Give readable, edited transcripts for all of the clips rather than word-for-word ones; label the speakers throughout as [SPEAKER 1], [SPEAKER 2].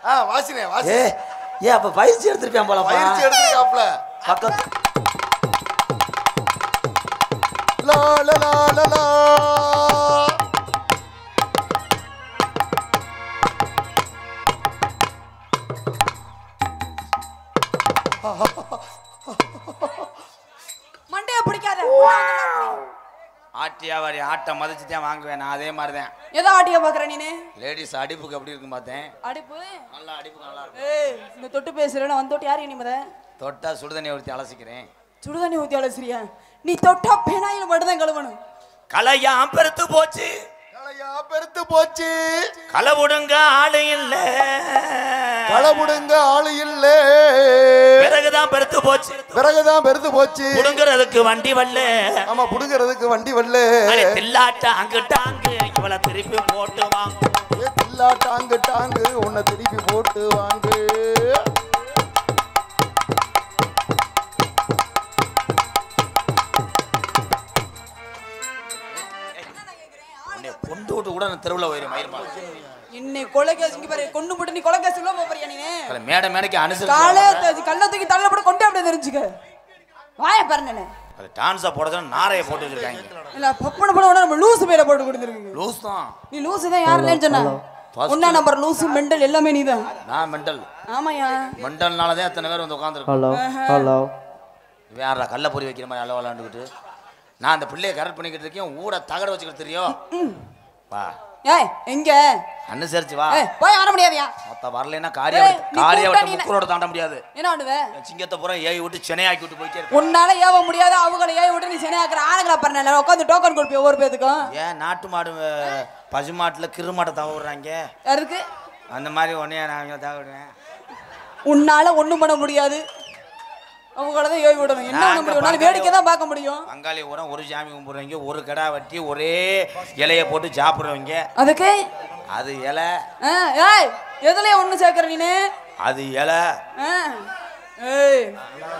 [SPEAKER 1] வாசினே
[SPEAKER 2] ஏ அப்ப பயிற்சி எடுத்துருப்பேன் போல.
[SPEAKER 1] பயிற்சி எடுத்துருக்காப்ல.
[SPEAKER 2] பக்கம்
[SPEAKER 1] லா லா லா லா லா.
[SPEAKER 3] மண்டைய பிடிக்காத.
[SPEAKER 2] ஆட்டியாவாரி ஆட்டை மதிச்சு தான் வாங்குவேன் நான். அதே மாதிரி தான்.
[SPEAKER 3] ஏதோ ஆட்டியா பாக்குற நீனு?
[SPEAKER 2] லேடிஸ் அடிப்புக்கு எப்படி இருக்கும் பார்த்தேன்.
[SPEAKER 3] அடிப்பு
[SPEAKER 2] நல்லா அடிப்புக்கு நல்லா இருக்கும்.
[SPEAKER 3] ஏய் இந்த தொட்டு பேசுறேன்னு வந்தோட்டு யாரு நீ? மத
[SPEAKER 2] தொட்டா சுடுதண்ணி ஊற்றி அலசிக்கிறேன்.
[SPEAKER 3] சுடுதண்ணி ஊத்தி அலசிரியா? நீ தொட்டா பெனாயில் மட்டும்தான் கழுவணும்.
[SPEAKER 2] கலையாம் பெருத்து போச்சு,
[SPEAKER 1] கலையா பெருத்து போச்சு,
[SPEAKER 2] களவுடுங்க ஆளு இல்ல,
[SPEAKER 1] களமுடுங்க ஆளு இல்ல,
[SPEAKER 2] பிறகுதான் பெருத்து போச்சு,
[SPEAKER 1] பிறகுதான் பெருத்து போச்சு,
[SPEAKER 2] புடுங்கிறதுக்கு வண்டி வரல.
[SPEAKER 1] ஆமா புடுங்கிறதுக்கு வண்டி வரல.
[SPEAKER 2] தில்லாட்ட அங்கிட்டாங்க இவளை திருப்பி போட்டு வாங்க.
[SPEAKER 1] தில்லா டாங்கு டாங்கு உன்னை திருப்பி போட்டு வாங்கு.
[SPEAKER 2] கொண்டு விட்டு கூட தெருவில் போயிரு மயிர்மா.
[SPEAKER 3] இன்னைக்கு கொலைகேசிங்க பாரு, கொண்டு போட்டு நீ கொலைகேசி உள்ள போறியா நீ?
[SPEAKER 2] மேடை மேடைக்கு அனுசரிச்சு
[SPEAKER 3] காலே கள்ளத்துக்கு தலையில போட்டு கொண்டு அப்படியே தெரிஞ்சுக்க. வாய பாருங்க.
[SPEAKER 2] அது டான்ஸா போடுறதுன்னு நாரைய போட்டு வச்சிருக்காங்க.
[SPEAKER 3] இல்ல பப்பன போட உடனே நம்ம லூசு பேரை போட்டு கொடுத்துருக்கு.
[SPEAKER 2] லூஸ் தான்.
[SPEAKER 3] நீ லூசு தான். யாருன்னு சொன்னா? ஒன்னா நம்பர் லூசு மெண்டல் எல்லாமே நீ தான்.
[SPEAKER 2] நான் மெண்டல்.
[SPEAKER 3] ஆமாயா
[SPEAKER 2] மெண்டல்னால தான் அத்தனை பேர் வந்து உட்காந்துருக்கோம்.
[SPEAKER 4] Hello hello.
[SPEAKER 2] வேற கல்ல பொறி வைக்கிற மாதிரி அளவு விளாண்டுக்கிட்டு நான் அந்த பிள்ளையை கரெக்ட் பண்ணிக்கிட்டு இருக்கேன். ஊட தகட வச்சுக்கிட்டு தெரியும். வா
[SPEAKER 3] ஏய் எங்க
[SPEAKER 2] அனுசரிச்சு வா.
[SPEAKER 3] போய் வர முடியாதியா?
[SPEAKER 2] மொத்த வரலைன்னா காரியா விட்டு முக்கூரோட தாண்ட முடியாது.
[SPEAKER 3] என்ன பண்ணுவ?
[SPEAKER 2] சிங்கத்தை பூரா ஏவி விட்டு சென்னையாக்கி விட்டு போயிட்டே இருக்கு.
[SPEAKER 3] உன்னால ஏவ முடியாது, அவங்கள ஏவி விட்டு நீ சென்னையாக்குற ஆளுங்களா பாருங்க. உட்காந்து டோக்கன் கொடுப்பி ஒவ்வொரு பேத்துக்கும்.
[SPEAKER 2] ஏன் நாட்டு மாடு பசுமாட்டுல கிருமாட்டை தவறாங்க
[SPEAKER 3] யாருக்கு?
[SPEAKER 2] அந்த மாதிரி உடனே நான் தவறுவேன்.
[SPEAKER 3] உன்னால ஒண்ணும் பண்ண முடியாது, அவங்களதான் ஏவி விடணும். என்ன பண்ண முடியும்? உன்னால வேடிக்கை தான் பார்க்க முடியும்.
[SPEAKER 2] பங்காளி ஊரா ஒரு சாமி கும்பிடுறவங்க, ஒரு கடா வெட்டி ஒரே இலைய போட்டு சாப்பிடுறவங்க.
[SPEAKER 3] அதுக்கு
[SPEAKER 2] அது இலை.
[SPEAKER 3] ஏய் எதுலயே ஒண்ணு சேர்க்கிற நீனு?
[SPEAKER 2] அது இலை.
[SPEAKER 3] ஏய்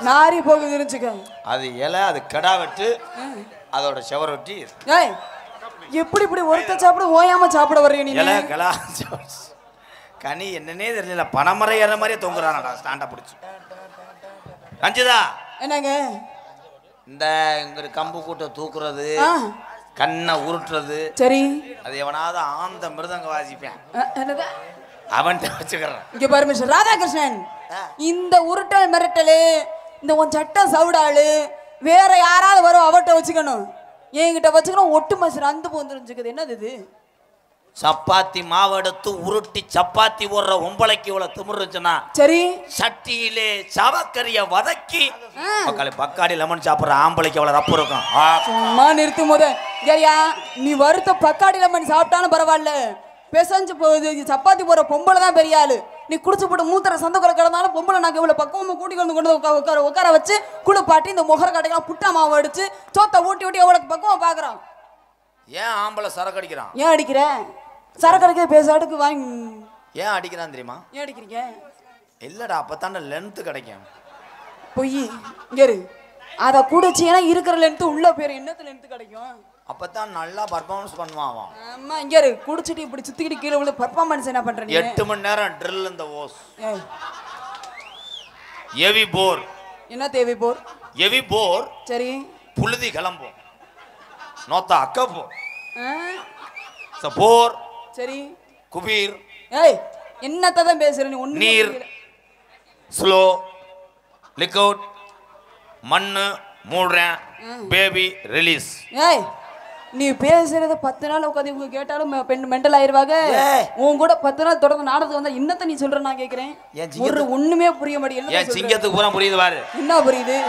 [SPEAKER 3] நாரி போகுது இருந்துச்சுக்க.
[SPEAKER 2] அது இலை, அது கடா வெட்டு, அதோட செவர வெட்டி.
[SPEAKER 3] ஏய் எப்படி இப்படி ஒருத்த சாப்பிட ஓயாம சாப்பிட வர்றீங்க நீ?
[SPEAKER 2] இலை கலா கனி என்னன்னே தெரியல. பனைமரம் ஏற மாதிரியே தொங்குறானடா ஸ்டாண்டா பிடிச்சி. ரஞ்சிதா
[SPEAKER 3] என்னங்க?
[SPEAKER 2] இந்த இங்க கம்பு கூட்ட தூக்குறது, கண்ணை உருட்டுறது.
[SPEAKER 3] சரி
[SPEAKER 2] அது எவனாவது ஆந்த மிருதங்க வாசிப்பேன்.
[SPEAKER 3] என்னது?
[SPEAKER 2] அவன்கிட்ட வச்சுக்கிறேன்.
[SPEAKER 3] இங்க பாரு மிஸ்டர் ராதாகிருஷ்ணன், இந்த உருட்டல் மிரட்டலு, இந்த உன் சட்டம் சவுடாளு வேற யாராவது வரும் அவட்ட வச்சுக்கணும். என்கிட்ட வச்சுக்கணும் ஒட்டு மசுறு அந்த போந்துருச்சுக்குது. என்னது இது?
[SPEAKER 2] சப்பாத்தி மாவெடுத்து உருட்டி சப்பாத்தி போடுற ஒம்பளைக்கு இவ்வளவு திமுருச்சுன்னா
[SPEAKER 3] சரி
[SPEAKER 2] சட்டியிலே சவக்கரிய வதக்கி பக்காடி லெமன் சாப்பிட்ற ஆம்பளைக்கு எவ்வளவு ரப்பு இருக்கும்.
[SPEAKER 3] சும்மா நிறுத்தும் போது ஏரியா நீ வறுத்த பக்காடி லெமன் சாப்பிட்டாலும் பரவாயில்ல, பெசஞ்சு போகுது சப்பாத்தி போடுற பொம்பளை தான் பெரிய ஆளு. நீ குடிச்சு போட்டு மூத்தர சந்தக்குள்ள கிடந்தாலும் பொம்பளை நாங்கள் இவ்வளோ பக்குவமாக கூட்டி கொண்டு உட்கார வச்சு குளிப்பாட்டி இந்த முகர கடைக்கெல்லாம் புட்டா மாவு அடிச்சு சோத்தை ஊட்டி ஊட்டி எவ்வளோ பக்குவம் பார்க்குறான்.
[SPEAKER 2] ஏன் ஆம்பளை சரக்கு அடிக்கிறான்?
[SPEAKER 3] ஏன் அடிக்கிற? சரக்கு அடிக்க பேசாடுக்கு வாங்கி
[SPEAKER 2] ஏன் அடிக்கிறான் தெரியுமா?
[SPEAKER 3] ஏன் அடிக்கிறீங்க?
[SPEAKER 2] இல்லடா அப்பத்தாண்ட லென்த்து கிடைக்கும்.
[SPEAKER 3] பொய் இரு. அதை குடிச்சீங்கன்னா இருக்கிற லென்த்து உள்ள பேர் என்னத்து லென்த்து கிடைக்கும்?
[SPEAKER 2] அப்பதான் நல்லா பர்ஃபார்மன்ஸ் பண்ணுவான் அவன்.
[SPEAKER 3] ஆமா இங்க இரு. குடிச்சிட்டு இப்படி சுத்திக்கிட்டு கீழே விழுந்து பர்ஃபார்மன்ஸ் என்ன பண்ற நீ?
[SPEAKER 2] 8 மணி நேரம் ட்ரில் இந்த ஓஸ். ஹெவி போர்.
[SPEAKER 3] என்ன தேவை போர்?
[SPEAKER 2] ஹெவி போர்.
[SPEAKER 3] சரி
[SPEAKER 2] புழுதி கிளம்பும். நோத்தா அக்கப்போ சப்போர்.
[SPEAKER 3] சரி
[SPEAKER 2] குபீர்.
[SPEAKER 3] ஏய் என்னத்தான் பேசுற நீ? ஒண்ணு
[SPEAKER 2] நீர், ஸ்லோ, லிக்விட், மண்ணு மூடுறேன், பேபி ரிலீஸ்.
[SPEAKER 3] ஏய் நீ பேசுறத 10 நாள் உட்காந்து இவங்க கேட்டாலும் பெண் மெண்டல் ஆயிருவாங்க. உன் கூட 10 நாள் தொடர்ந்து நாடகத்துக்கு வந்தா என்னத்த நீ சொல்ற நான் கேக்குறேன். ஒரு ஒண்ணுமே புரிய மாட்டேங்குது.
[SPEAKER 2] ஏன் சிங்கத்துக்கு பூரா புரியுது பாரு.
[SPEAKER 3] என்ன புரியுது?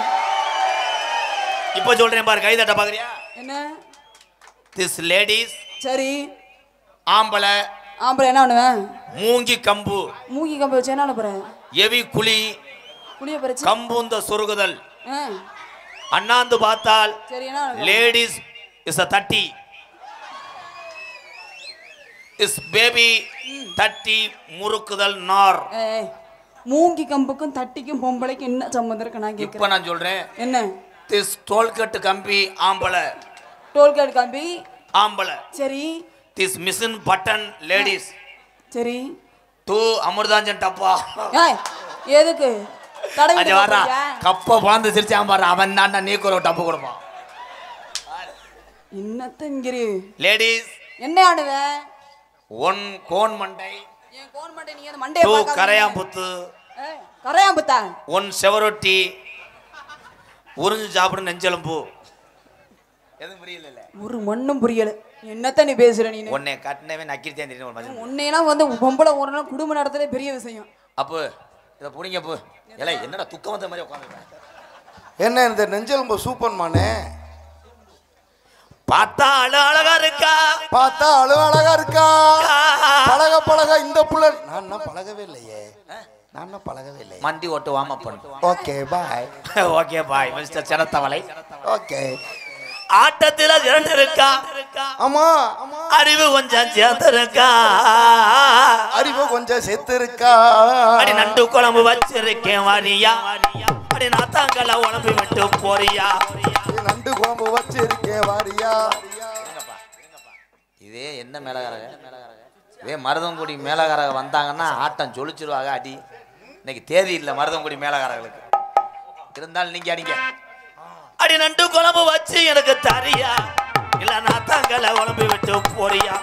[SPEAKER 2] இப்ப சொல்றேன் பாரு. கைதட்ட பாக்குறியா?
[SPEAKER 3] என்ன?
[SPEAKER 2] This ladies.
[SPEAKER 3] சரி
[SPEAKER 2] ஆம்பளை.
[SPEAKER 3] ஆம்பளை என்ன பண்ணுவேன்?
[SPEAKER 2] மூங்கி கம்பு.
[SPEAKER 3] மூங்கி கம்பு வச்சு என்ன போறேன்?
[SPEAKER 2] எவி குழி.
[SPEAKER 3] குழிய பறிச்சு
[SPEAKER 2] கம்புந்த சொருகுதல். அண்ணாந்து பார்த்தால்
[SPEAKER 3] சரி என்ன?
[SPEAKER 2] Ladies is a 30 is baby 30 முறுக்குதல் நார்.
[SPEAKER 3] மூங்கி கம்புக்கும் தட்டிக்கும் பொம்பளைக்கும் என்ன சம்பந்தம் இருக்கு நான் கேக்குறேன்.
[SPEAKER 2] இப்ப நான் சொல்றேன்.
[SPEAKER 3] என்ன?
[SPEAKER 2] திஸ் டோல்கட் கம்பி ஆம்பளை.
[SPEAKER 3] டோல்கட் கம்பி
[SPEAKER 2] ஆம்பளை.
[SPEAKER 3] சரி.
[SPEAKER 2] This machine button ladies.
[SPEAKER 3] சரி.
[SPEAKER 2] 2 அமிர்தாஞ்சன் டப்பா.
[SPEAKER 3] ஏய் எதுக்கு தடவி
[SPEAKER 2] அங்க வர்றா கப்ப பாந்து சிரிச்சான் பாரு. அவன் தான் நீக்குற டப்பு கொடுப்பான்.
[SPEAKER 3] என்னத்தங்கிரி
[SPEAKER 2] லேடிஸ்
[SPEAKER 3] என்ன ஆடுவ?
[SPEAKER 2] 1 கோன் மண்டை,
[SPEAKER 3] ஏன் கோன் மண்டை நீ அந்த மண்டைய
[SPEAKER 2] 2 கரையாம்புத்து,
[SPEAKER 3] கரையாம்புத்தா
[SPEAKER 2] 1 செவரொட்டி, உறிஞ்சு சாப்பிடு நெஞ்செலும்பு. எதுவும் புரியல.
[SPEAKER 3] ஒரு மண்ணும் புரியல. என்னத்த நீ பேசுற நீ?
[SPEAKER 2] உன்னை கட்டினவே நக்கிரித்தேன் தெரியும் ஒரு மனுஷன்.
[SPEAKER 3] உன்னையெல்லாம் வந்து பொம்பளை ஒரு நாள் குடும்ப நடத்துறதே பெரிய விஷயம்.
[SPEAKER 2] அப்போ இதை புடிங்க அப்போ. ஏலே என்னடா துக்கம் வந்த மாதிரி உட்காந்துருக்கேன்.
[SPEAKER 1] என்ன இந்த நெஞ்செலும்பு சூப்பர்மானே?
[SPEAKER 2] பார்த்தா அழகா இருக்கா,
[SPEAKER 1] பார்த்தா அழகா இருக்கா. பழக பழக இந்த புள்ள நான் பழகவே இல்லையே. நான் பழகவே இல்லை.
[SPEAKER 2] மண்டி ஓட்டு வார்ம் அப் பண்ணு.
[SPEAKER 1] Okay bye.
[SPEAKER 2] Okay bye mister சனத்தவளை.
[SPEAKER 1] ஓகே.
[SPEAKER 2] ஆட்டத்துல 2 இருக்கா.
[SPEAKER 1] ஆமா
[SPEAKER 2] அறிவு கொஞ்சம் சேர்ந்திருக்கா.
[SPEAKER 1] அறிவு கொஞ்சம் சேர்த்து இருக்கா.
[SPEAKER 2] அடி நண்டு குழம்பு வச்சிருக்கேன் வாரியா. அடி நாத்தாங்கல உடம்பு விட்டு போறியா.
[SPEAKER 1] நண்டு குழம்பு வச்சிருக்கேன் வாரியா.
[SPEAKER 2] இதே என்ன மேலகாரக, இதே மருதங்குடி மேலகாரக வந்தாங்கன்னா ஆட்டம் ஜொலிச்சிருவாங்க. அடி இன்னைக்கு தேதி இல்லை மருதங்குடி மேலகாரர்களுக்கு. இருந்தாலும் நீங்க அடிங்க. அடி நண்டு குழம்பு வச்சு எனக்கு தரியா, இல்ல நாத்தாங்கல உடம்பு விட்டு போறியா.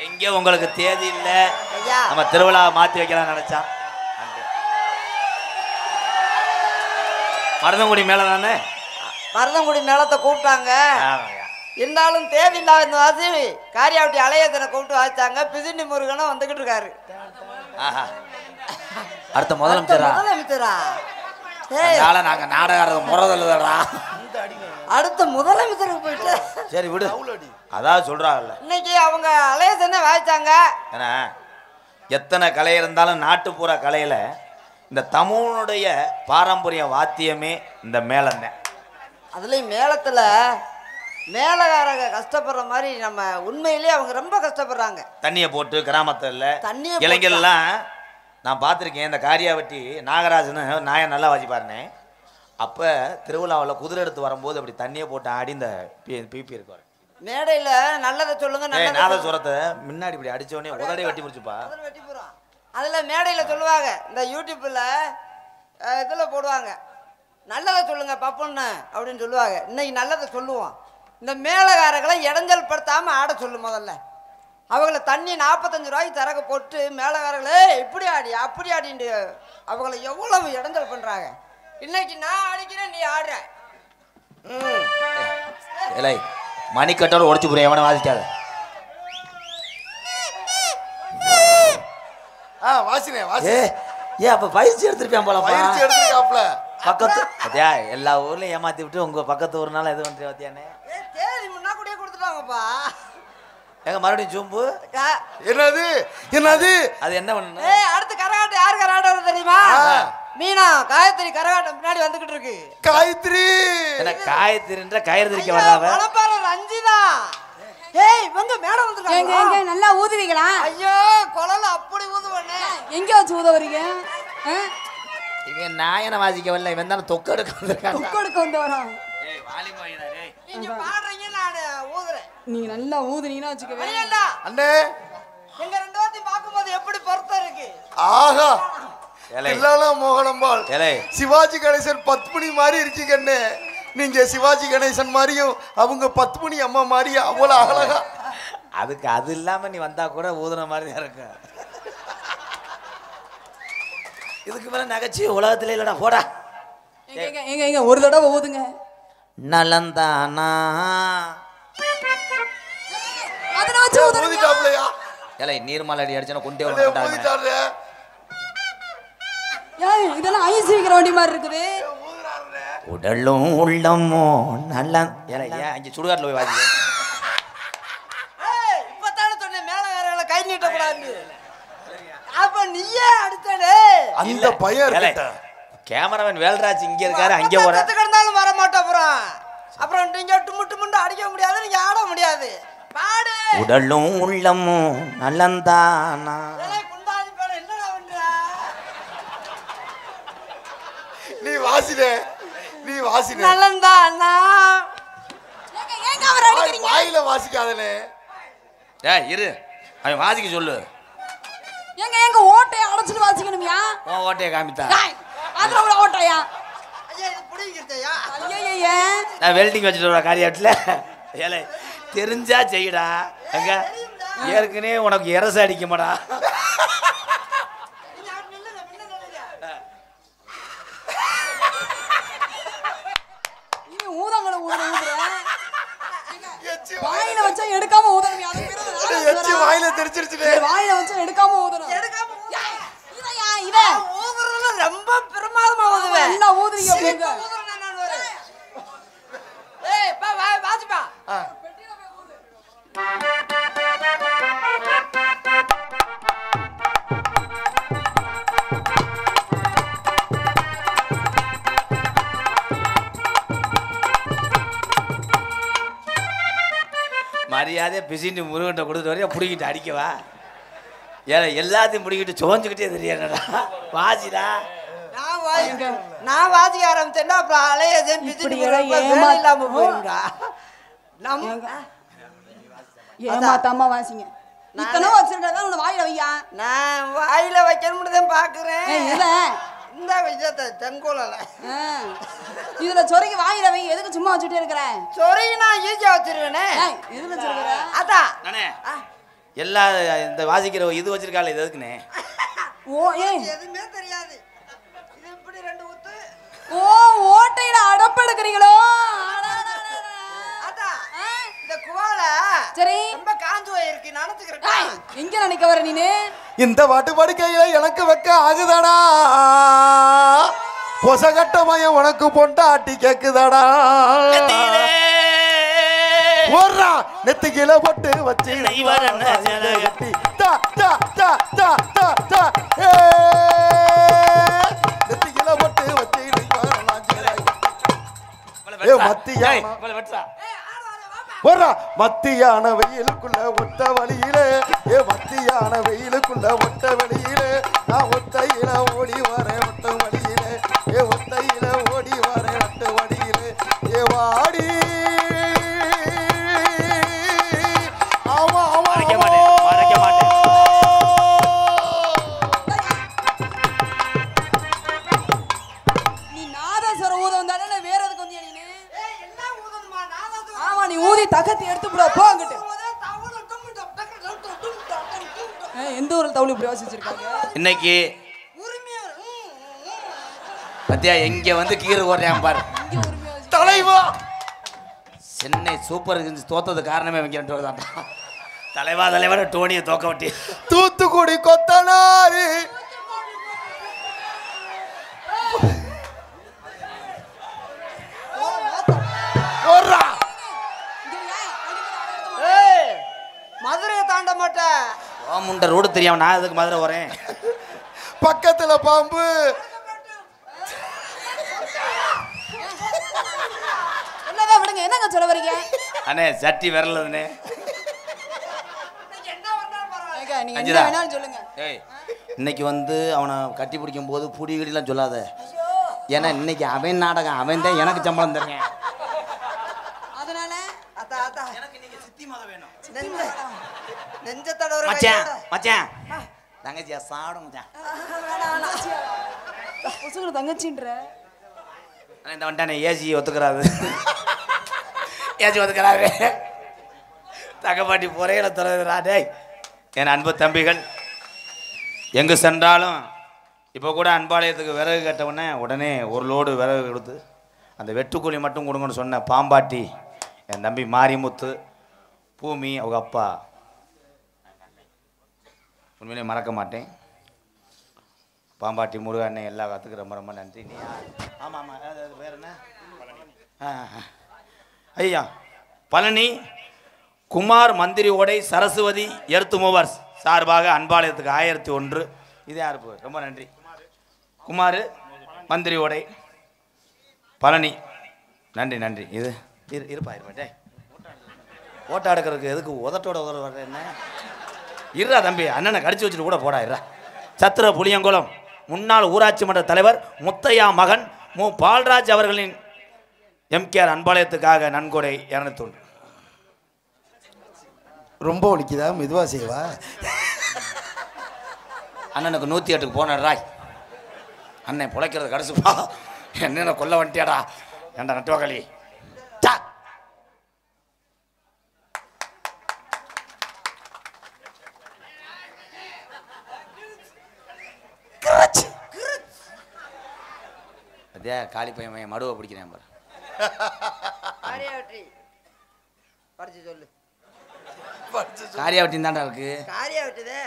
[SPEAKER 2] எங்க உங்களுக்கு தேதி இல்ல, நம்ம திருவிழா மாத்தி வைக்கலாம் நினைச்சா. மருதங்குடி மேல தானே
[SPEAKER 4] மருதங்குடி மேளத்தை கூப்பிட்டாங்க. இருந்தாலும் தேதி இல்லாத வாசி காரியாவட்டி அலையத்தனை கூப்பிட்டு வாசிச்சாங்க. பிசினி முருகனும் வந்துகிட்டு இருக்காரு.
[SPEAKER 2] அடுத்த முதலமைச்சரா?
[SPEAKER 4] முதலமைச்சரா?
[SPEAKER 2] நாங்க நாடகம் முறதல்லுதா.
[SPEAKER 4] அடுத்த முதலமைச்சருக்கு போயிட்டு
[SPEAKER 2] சரி விடு. அதான் சொல்றாங்கல்ல
[SPEAKER 4] இன்னைக்கு அவங்க அலையத்தனை வாசிச்சாங்க.
[SPEAKER 2] ஏன்னா எத்தனை கலை இருந்தாலும் நாட்டுப்புற கலையில இந்த தமிழனுடைய பாரம்பரிய வாத்தியமே இந்த மேளம்தான்.
[SPEAKER 4] அதுலயும் மேளத்துல மேலகாரங்க கஷ்டப்படுற மாதிரி நம்ம உண்மையிலேயே அவங்க ரொம்ப கஷ்டப்படுறாங்க.
[SPEAKER 2] தண்ணியை போட்டு கிராமத்துல
[SPEAKER 4] தண்ணியை
[SPEAKER 2] இளைஞர்லாம் நான் பார்த்துருக்கேன். இந்த காரியாவட்டி நாகராஜன்னு நாயன் நல்லா வாசிப்பாருனே. அப்போ திருவிழாவில் குதிரை எடுத்து வரும்போது அப்படி தண்ணியை போட்டு ஆடி இந்த பிபி இருக்காரு.
[SPEAKER 4] மேடையில நல்லதை சொல்லுங்க.
[SPEAKER 2] நாதஸ்வரத்தை முன்னாடி இப்படி அடிச்ச உடனே உதடே வெட்டி முடிச்சுப்பா.
[SPEAKER 4] வெட்டி போறோம். அதுல மேடையில சொல்லுவாங்க, இந்த யூடியூப்ல இதுல போடுவாங்க, நல்லதை சொல்லுங்க பப்புன்னு அப்படின்னு சொல்லுவாங்க. இன்னைக்கு நல்லதை சொல்லுவோம். இந்த மேலகாரங்களை இடைஞ்சல் படுத்தாம ஆட சொல்லு. முதல்ல அவங்கள தண்ணி 45 ரூபாய்க்கு தரக போட்டு மேலகாரங்களே இப்படி ஆடி அப்படி ஆடிட்டு அவங்கள எவ்வளவு இடைஞ்சல் பண்றாங்க. இன்னைக்கு நான் அடிக்கிறேன், நீ ஆடுற.
[SPEAKER 2] இல்லை மணிக்கட்டோட உடச்சு போறேன். எவனை வாசிக்காத.
[SPEAKER 1] வாசினே வாசி.
[SPEAKER 2] ஏ அப்ப பயிற்சி எடுத்துருப்பேன் போல.
[SPEAKER 1] பயிற்சி எடுத்துருக்காப்ல.
[SPEAKER 2] பக்கத்து அத்தியா எல்லா ஊர்லயும் ஏமாத்தி விட்டு உங்க பக்கத்து ஊர்னால எது பண்றியா வத்தியானே?
[SPEAKER 4] தேதி முன்னா கூடயே கொடுத்துட்டாங்கப்பா.
[SPEAKER 2] எங்க மறுபடியும் சோம்பு
[SPEAKER 1] என்னது என்னது
[SPEAKER 2] அது என்ன பண்ணு?
[SPEAKER 4] அடுத்து கரகாட்டம் யார் கரகாட்டம் தெரியுமா? மீனா காயத்ரி கரகாட்டம் பின்னாடி வந்துகிட்டு இருக்கு.
[SPEAKER 1] காயத்ரி
[SPEAKER 2] என்ன காயத்ரின்ற கயிறு திரிக்க வர்றாவ?
[SPEAKER 4] மலப்பாறை ரஞ்சிதா. ஏய் இவங்க மேடம் வந்திருக்காங்க.
[SPEAKER 3] எங்க நல்லா ஊதுவீங்களா?
[SPEAKER 4] ஐயோ கொலல அப்படி ஊதுவனே.
[SPEAKER 3] எங்க வச்சு ஊத வரீங்க?
[SPEAKER 2] இவன் நாயனை வாசிக்க வரல, இவன் தான தொக்க எடுக்க வந்திருக்கான்.
[SPEAKER 3] தொக்க எடுக்க வந்தவரான்.
[SPEAKER 2] ஏய் வாலிமாயினா டேய்.
[SPEAKER 4] நீங்க பாடுறீங்க, நான் ஊதுறேன்.
[SPEAKER 3] நீங்க நல்லா ஊதுனீங்கன்னா வச்சுக்கவே.
[SPEAKER 4] அண்ணா
[SPEAKER 1] அண்ணே
[SPEAKER 4] எங்க ரெண்டு பேத்தையும் பாக்கும்போது எப்படி பொறுத்த இருக்கு.
[SPEAKER 1] ஆஹா
[SPEAKER 2] ஏலே
[SPEAKER 1] இல்லல மோகனம்பாள்.
[SPEAKER 2] ஏலே
[SPEAKER 1] சிவாஜி கணேசன் பத்மினி மாதிரி இருக்கீங்க அண்ணே. நீங்க சிவாஜி கணேசன் மாதிரியும் அவங்க பத்மினி அம்மா மாதிரியும் அவ்வளவு அழகா.
[SPEAKER 2] அதுக்கு அது இல்லாம நீ வந்தா கூட ஊதுன மாதிரி தான் இருக்கு. இதுக்கு மேல நகைச்சி உலகத்துல இல்லடா போடா.
[SPEAKER 3] எங்க எங்க எங்க ஒரு தடவை ஊதுங்க.
[SPEAKER 2] நலந்தானா
[SPEAKER 3] அதன வச்சு ஊதுங்க.
[SPEAKER 1] ஊதிட்டாப்லையா?
[SPEAKER 2] ஏலே நீர்மலை அடி அடிச்சன கொண்டே
[SPEAKER 1] அண்ணே
[SPEAKER 2] வந்துட்டாங்க.
[SPEAKER 1] ஊதிட்டாரு.
[SPEAKER 3] ஏய் இதெல்லாம் ஐஸ் வைக்கிற வண்டி மாதிரி இருக்குது.
[SPEAKER 2] உடலும் உள்ளமோ நல்ல ஏலே ஏன் அங்க சுடுகாட்டுல போய் வாசி.
[SPEAKER 4] ஏய் இப்பதானே சொன்னேன் மேலகாரங்களை கை நீட்ட கூடாது. அப்ப நீயே அடிச்சடே.
[SPEAKER 1] அந்த பையன் இருக்கட்ட.
[SPEAKER 2] கேமராமேன் வேல்ராஜ் இங்க இருக்காரு, அங்க போற.
[SPEAKER 4] கத்து கிடந்தாலும் வர மாட்டோம். அப்புறம் நீங்க டுமுட்டு முண்டு அடிக்க முடியாது, நீங்க ஆட முடியாது.
[SPEAKER 2] உடலும் உள்ளமும் நல்லந்தானா.
[SPEAKER 4] குண்டாதி பேர என்னடா பண்ற?
[SPEAKER 1] நீ வாசினே, நீ வாசினே.
[SPEAKER 4] நல்லந்தா அண்ணா.
[SPEAKER 3] ஏங்க அவரை அடிக்கிறீங்க?
[SPEAKER 1] வாயில வாசிக்காதனே.
[SPEAKER 2] ஏய் இரு, அவன் வாசிக்க சொல்லு.
[SPEAKER 3] ஏங்க ஓட்டையை அடைச்சிட்டு வாசிக்கணும்யா?
[SPEAKER 2] உன் ஓட்டையை காமித்தா.
[SPEAKER 3] அதுல உள்ள ஓட்டையா?
[SPEAKER 4] ஐயா இது புடிங்கிருச்சையா?
[SPEAKER 3] ஐயய்யே.
[SPEAKER 2] நான் வெல்டிங் வச்சுட்டு வர காரியத்தில் ஏலே தெரிஞ்சா செய்யடா. எங்க ஏற்கனவே உனக்கு இரச அடிக்க மாடா.
[SPEAKER 3] இனி ஊதங்களை ஊதுற
[SPEAKER 1] எச்சி
[SPEAKER 3] வாயில வச்சா எடுக்காம ஊதணும். அது பேரு
[SPEAKER 1] எச்சி வாயில தெரிச்சிருச்சுடே.
[SPEAKER 3] வாயில வச்சா எடுக்காம ஊதணும். இதயா இத
[SPEAKER 4] ஊதுறதுல ரொம்ப பிரமாதமா ஊதுவேன்.
[SPEAKER 3] என்ன ஊதுறீங்க அப்படிங்க?
[SPEAKER 4] ஏய் பா வாசிப்பா.
[SPEAKER 2] மரியாதை பிசிட்டு முருகன்ட்ட கொடுத்து வரையா பிடிக்கிட்டு அடிக்கவா? ஏன்னா எல்லாத்தையும் பிடிக்கிட்டு சோஞ்சுக்கிட்டே தெரியாடா. வாசிடா.
[SPEAKER 4] நான் வாசிக்க ஆரம்பிச்சேன்னா அப்புறம் அலைய
[SPEAKER 3] இப்படி எல்லாம்
[SPEAKER 4] இல்லாம போயிருந்தா
[SPEAKER 3] ஏமாத்தாம வாசிங்க. இத்தனை வச்சிருக்கா உன்னை வாயில வையா.
[SPEAKER 4] நான் வாயில வைக்கணும்னு தான் பாக்குறேன்.
[SPEAKER 3] இத
[SPEAKER 4] இந்த விஷயத்தை செங்கோலல
[SPEAKER 3] இதுல சொருகி வாயில வை. எதுக்கு சும்மா வச்சுட்டே இருக்கிற?
[SPEAKER 4] சொருகி நான் ஈஸியா வச்சிருவேனே.
[SPEAKER 3] எதுல வச்சிருக்கிற?
[SPEAKER 4] அதான்
[SPEAKER 2] நானே எல்லா இந்த வாசிக்கிற இது வச்சிருக்காள். இது எதுக்குண்ணே?
[SPEAKER 3] ஓ ஏய்
[SPEAKER 4] எதுவுமே தெரியாது. இது இப்படி ரெண்டு ஊத்து.
[SPEAKER 3] ஓ ஓட்டையில அடப்பெடுக்கிறீங்களோ?
[SPEAKER 4] அதான் இந்த குவால
[SPEAKER 3] சரி
[SPEAKER 4] ரொம்ப காஞ்சு போயிருக்கு நினைச்சுக்கிறேன்.
[SPEAKER 3] எங்க நினைக்க வர நீனு?
[SPEAKER 1] இந்த பாட்டு படுக்கையில எனக்கு வெக்க ஆகுதாடா. பொசகட்டமயம் உனக்கு பொண்டாட்டி கேக்குதாடா. ஓடுறா நெத்திக்கில போட்டு வச்சு கட்டி தா தா தா தா தா தா. நெத்திக்கில போட்டு வச்சு மத்தியான வெயிலுக்குள்ள ஒட்ட வழியிலே, மத்தியான வெயிலுக்குள்ள ஒட்ட வழியிலே, நான் ஒத்தையில ஓடி வரேன் ஒட்ட வழியிலே, ஒத்தையில ஓடி வரேன் ஒட்ட வழியிலே, வாடி. ஆமா ஆமா
[SPEAKER 2] மறைக்க மாட்டேன்.
[SPEAKER 3] நீ நாதஸ்வர ஊத வந்தாலே வேற எதுக்கு வந்தியா நீனு? ஆமா நீ ஊதி தகத்தி எடுத்து போட போங்கிட்டு. எந்த ஊர்ல தவுளி இப்படி வாசிச்சிருக்காங்க?
[SPEAKER 2] இன்னைக்கு பத்தியா எங்க வந்து கீரை ஓடுறான் பாரு.
[SPEAKER 1] தலைவா
[SPEAKER 2] சென்னை சூப்பர் கிங்ஸ் தோத்தது காரணமே இவங்க ரெண்டு பேர் தான். தலைவா டோனியை தோக்க விட்டி.
[SPEAKER 1] தூத்துக்குடி கொத்தனாரு
[SPEAKER 4] மதுரையை தாண்ட மாட்டேன்.
[SPEAKER 2] முண்டை ரோடு தெரியாம நான் எதுக்கு மதுரை வரேன்?
[SPEAKER 1] பக்கத்துல பாம்பு.
[SPEAKER 3] என்னதான் விடுங்க, என்னங்க சொல்ல வரீங்க?
[SPEAKER 2] அண்ணே சட்டி விரலதுண்ணே.
[SPEAKER 3] நீங்க என்ன வேணாலும் சொல்லுங்க.
[SPEAKER 2] ஏய் இன்னைக்கு வந்து அவனை கட்டி பிடிக்கும் போது புடிகடிலாம் சொல்லாத. ஏன்னா இன்னைக்கு அவன் நாடகம், அவன் தான் எனக்கு சம்பளம் தருங்க.
[SPEAKER 3] அதனால
[SPEAKER 2] எனக்கு இன்னைக்கு சித்தி மகன் வேணும்.
[SPEAKER 4] நெஞ்சத்தோட
[SPEAKER 2] மச்சான் தங்கச்சியா சாப்பிடும் மச்சான்.
[SPEAKER 3] புசுகுல தங்கச்சின்ற
[SPEAKER 2] இந்த வந்துட்டானே ஏசி ஒத்துக்கிறாரு. ஏசி ஒத்துக்கிறாரு. தங்கப்பாட்டி பொறையில துறதுரா. டேய் என் அன்பு தம்பிகள் எங்கே சென்றாலும் இப்போ கூட அன்பாலயத்துக்கு விறகு கட்டவுடனே உடனே ஒரு லோடு விறகு கொடுத்து அந்த வெட்டுக்கூலி மட்டும் கொடுங்கன்னு சொன்ன பாம்பாட்டி என் தம்பி மாரிமுத்து பூமி அவங்க அப்பா உண்மையிலே மறக்க மாட்டேன். பாம்பாட்டி முருகன் அண்ணன் எல்லா காத்துக்கு ரொம்ப ரொம்ப நன்றி. நீ ஆமாம் ஆமாம் அது வேறு என்ன ஐயா பழனி குமார் மந்திரி ஓடை சரஸ்வதி எர்த்து மூவர்ஸ் சார்பாக அன்பாலயத்துக்கு 1001. இது யார் போ ரொம்ப நன்றி. குமார் மந்திரி ஓடை பழனி நன்றி நன்றி. இது இருப்பா டே ஓட்டா எடுக்கிறதுக்கு எதுக்கு உதட்டோட வர்ற என்ன? இருறா தம்பி, அண்ணனை கடிச்சு வச்சுட்டு கூட போடா இருறா. சத்திர புளியங்குளம் முன்னாள் ஊராட்சி மன்ற தலைவர் முத்தையா மகன் மு பால்ராஜ் அவர்களின் எம்கேஆர் அன்பாலயத்துக்காக நன்கொடை 200.
[SPEAKER 1] ரொம்ப ஒலிக்குதா? மெதுவா செய்வா.
[SPEAKER 2] அண்ணனுக்கு 108க்கு போனறாய். அண்ணன் பிழைக்கிறது கடைசிப்பா. என்ன கொல்ல வந்துட்டியாடா ஏன்டா நட்டுவாக்களி. அதே காளி பையன் மடுவை பிடிக்கிறேன் பாரு.
[SPEAKER 4] காரியாவட்டி படிச்சு சொல்லு.
[SPEAKER 2] காரியாவட்டி தான்டா இருக்கு.
[SPEAKER 4] காரியாவட்டிதே.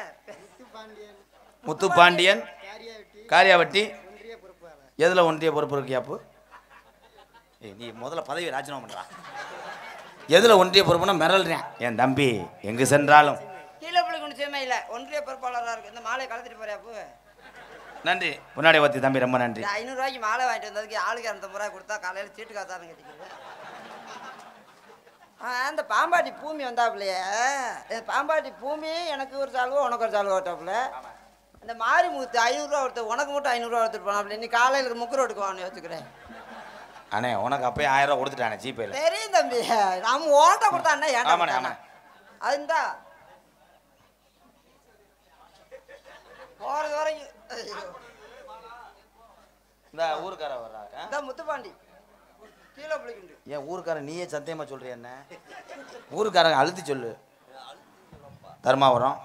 [SPEAKER 2] முத்துப்பாண்டியன் காரியாவட்டி. எதுல ஒன்றிய பொறுப்பு இருக்கியாப்பு? நீ முதல்ல பதவி ராஜினாமா பண்றா. எதுல ஒன்றிய பொறுப்புனா மிரல்றேன். என் தம்பி எங்கு சென்றாலும்
[SPEAKER 4] கீழே பிள்ளைக்கு நிச்சயமே இல்லை. ஒன்றிய பொறுப்பாளராக இருக்கு. இந்த மாலையை கலந்துட்டு போறியாப்பு?
[SPEAKER 2] நன்றி. முன்னாடி வத்தி தம்பி ரொம்ப நன்றி.
[SPEAKER 4] 500 ரூபாய்க்கு மாலை வாங்கிட்டு வந்ததுக்கு ஆளுக்கு 250 ரூபாய் கொடுத்தா காலையில் சீட்டு காசான்னு கட்டிக்கிறேன். அந்த பாம்பாட்டி பூமி வந்தாப்புலையே, பாம்பாட்டி பூமி எனக்கு ஒரு சால்வோ உனக்கு ஒரு சால்வோ ஓட்டாப்புல. அந்த மாறி முகத்து 500 ரூபா ஒருத்தர், உனக்கு மட்டும் 500 ரூபா எடுத்துட்டு போனாப்புல. நீ காலையில் முக்கு ரோட்டுக்கு வாங்க வச்சுக்கிறேன்.
[SPEAKER 2] அண்ணே உனக்கு அப்பயே 1000 ரூபா கொடுத்துட்டானே ஜிபேல.
[SPEAKER 4] தெரியும் தம்பி, நம்ம ஓட்ட கொடுத்தாண்ணே ஏன்டா அதுந்தா போறது வரைக்கும்.
[SPEAKER 2] இந்த ஊருக்கார வர்றாங்க.
[SPEAKER 4] இந்த முத்துப்பாண்டி கீழே பிடிக்குண்டு.
[SPEAKER 2] ஏன் ஊருக்காரன் நீயே சத்தியமா சொல்றிய என்ன? ஊருக்காரங்க அழுத்தி சொல்லு. தர்மாபுரம்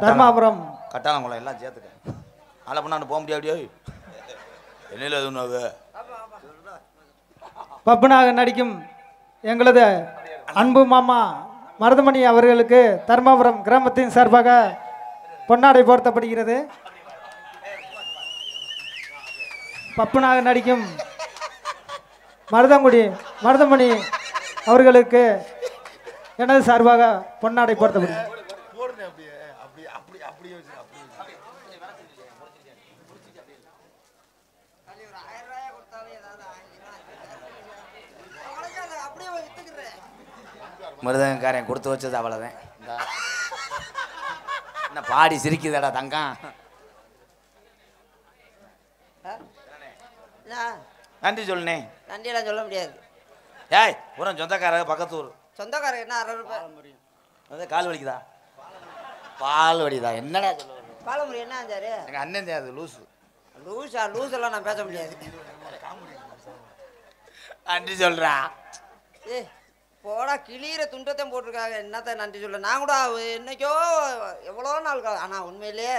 [SPEAKER 5] தர்மாபுரம்
[SPEAKER 2] கட்டாளங்குளம் எல்லாம் சேர்த்துக்க. ஆளை பண்ணாண்டு போக முடியாது. என்னையில் எதுவும்
[SPEAKER 5] பப்புனாக நடிக்கும் எங்களது அன்பு மாமா மருதமணி அவர்களுக்கு தர்மாபுரம் கிராமத்தின் சார்பாக பொன்னாடை போர்த்தப்படுகிறது. பப்புனாக நடிக்கும் மருதமணி அவர்களுக்கு எனது சார்பாக பொன்னாடை போர்த்தப்படுகிறது.
[SPEAKER 2] மருதங்காரன் கொடுத்து வச்சது அவ்வளோதான். என்ன பாடி சிரிக்குதாடா தங்கம். நன்றி சொல்லுனே.
[SPEAKER 4] நன்றியெல்லாம் சொல்ல முடியாது.
[SPEAKER 2] ஏய் பூரம் சொந்தக்காரங்க பக்கத்து ஊர்.
[SPEAKER 4] சொந்தக்காரங்க என்ன 60 ரூபாய்?
[SPEAKER 2] அதே கால் வலிக்குதா? பால் வலிதா? என்னடா சொல்லுவாங்க?
[SPEAKER 4] பாலமுறை என்ன ஆஞ்சாரு?
[SPEAKER 2] எங்கள் அண்ணன் தெரியாது லூஸு.
[SPEAKER 4] லூஸெல்லாம் நான் பேச முடியாது.
[SPEAKER 2] நன்றி சொல்கிறா.
[SPEAKER 4] ஏ போடா, கிளியிற துண்டத்தையும் போட்டிருக்காங்க. என்னத்த நன்றி சொல்ல. நான் கூட என்னைக்கோ எவ்வளோ நாள் ஆனால் உண்மையிலே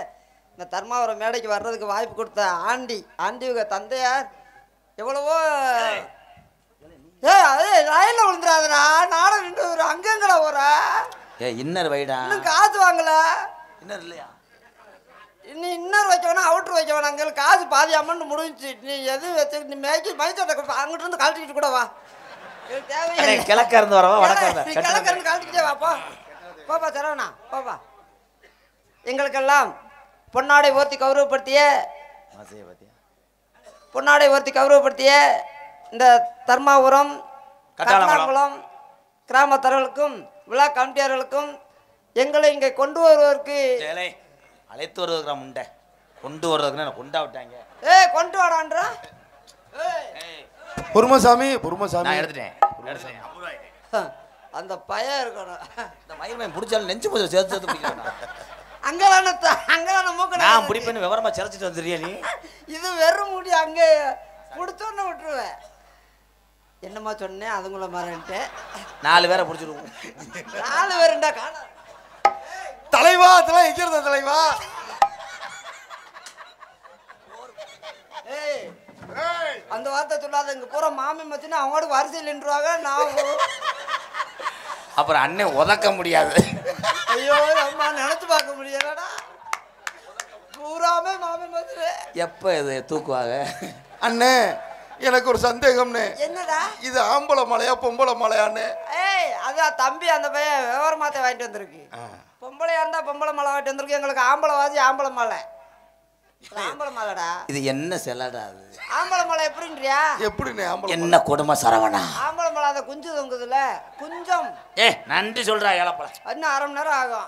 [SPEAKER 4] இந்த தர்மாவரம் மேடைக்கு வர்றதுக்கு வாய்ப்பு கொடுத்த ஆண்டியுங்க தந்தையார் எவ்வளவோ. அதே ரயிலில் விழுந்துடாதடா. நானும் நின்று அங்கங்கடா போற.
[SPEAKER 2] இன்னர் வைடா.
[SPEAKER 4] இன்னும் காசு வாங்கல.
[SPEAKER 2] இன்னர் இல்லையா?
[SPEAKER 4] நீ இன்னர் வைக்க வேணா அவுட்ரு வைக்க வேணா. அங்கே காசு பாதி அமௌண்ட் முடிஞ்சிச்சு. நீ எதுவும் வச்சு நீ மைச்சோட்டை அங்கிட்டு இருந்து கழட்டிக்கிட்டு கூட வா.
[SPEAKER 2] கிழக்க இருந்து வரவா வடக்க
[SPEAKER 4] கிழக்க இருந்து கழட்டிக்கிட்டே வாப்பா. போப்பா சரவணா போப்பா. எங்களுக்கெல்லாம் பொன்னாடை ஓர்த்தி கௌரவப்படுத்திய இந்த தர்மாபுரம் கட்டாளங்குளம் கிராமத்தர்களுக்கும் விழா கமிட்டியாளர்களுக்கும் எங்களை இங்கே கொண்டு வருவதற்கு
[SPEAKER 2] அழைத்து வருவதுக்கு முண்டை கொண்டு வருவதுக்கு கொண்டா விட்டாங்க.
[SPEAKER 4] கொண்டு வாடான்றா.
[SPEAKER 1] பொறுமசாமி
[SPEAKER 2] நான் எடுத்துட்டேன்.
[SPEAKER 4] அந்த பையன் இருக்கணும்.
[SPEAKER 2] இந்த மயிர்மையை பிடிச்சாலும் நெஞ்சு போது சேர்த்து பிடிக்கணும்.
[SPEAKER 4] அங்கதான மூக்க
[SPEAKER 2] நான் பிடிப்பேன்னு விவரமா சிறச்சிட்டு வந்துடுறியா நீ?
[SPEAKER 4] இது வெறும் முடி அங்கே பிடிச்சோன்னு விட்டுருவேன். என்னம்மா சொன்னேன் அதுங்கள மாறன்ட்டு
[SPEAKER 2] 4 பேரை பிடிச்சிருவோம்.
[SPEAKER 4] 4 பேருண்டா காண.
[SPEAKER 1] தலைவா அதெல்லாம் எங்கிறத தலைவா?
[SPEAKER 4] அந்த வார்த்தை சொல்லாத. இங்க பூரா மாமி மச்சின்னு அவங்களோட வரிசையில் நின்றுவாங்க. நான்
[SPEAKER 2] அப்புறம் அண்ணன் உதக்க முடியாது.
[SPEAKER 4] ஐயோ அம்மா நினைச்சு பார்க்க முடியலடா. பூராமே மாமி மச்சிரு.
[SPEAKER 2] எப்ப இது தூக்குவாங்க?
[SPEAKER 1] அண்ணே எனக்கு ஒரு சந்தேகம்னு.
[SPEAKER 4] என்னடா
[SPEAKER 1] இது ஆம்பளை மலையா பொம்பளை மலையான்னு?
[SPEAKER 4] அதான் தம்பி அந்த பையன் விவரமாத்த வாங்கிட்டு வந்திருக்கு. பொம்பளையா இருந்தா பொம்பளை மலை வாங்கிட்டு வந்திருக்கு. எங்களுக்கு ஆம்பளை வாசி ஆம்பளை மலை. ஆம்பளை மலைடா.
[SPEAKER 2] இது என்ன செலடா அது?
[SPEAKER 4] ஆம்பளை மலை எப்படின்றியா?
[SPEAKER 1] எப்படிண்ணே ஆம்பளை
[SPEAKER 2] என்ன கொடுமை சரவணா?
[SPEAKER 4] ஆம்பளை மலை அந்த குஞ்சு தொங்குதுல, குஞ்சம்.
[SPEAKER 2] நன்றி சொல்றா ஏலப்பழ.
[SPEAKER 4] இன்னும் அரை மணி நேரம் ஆகும்.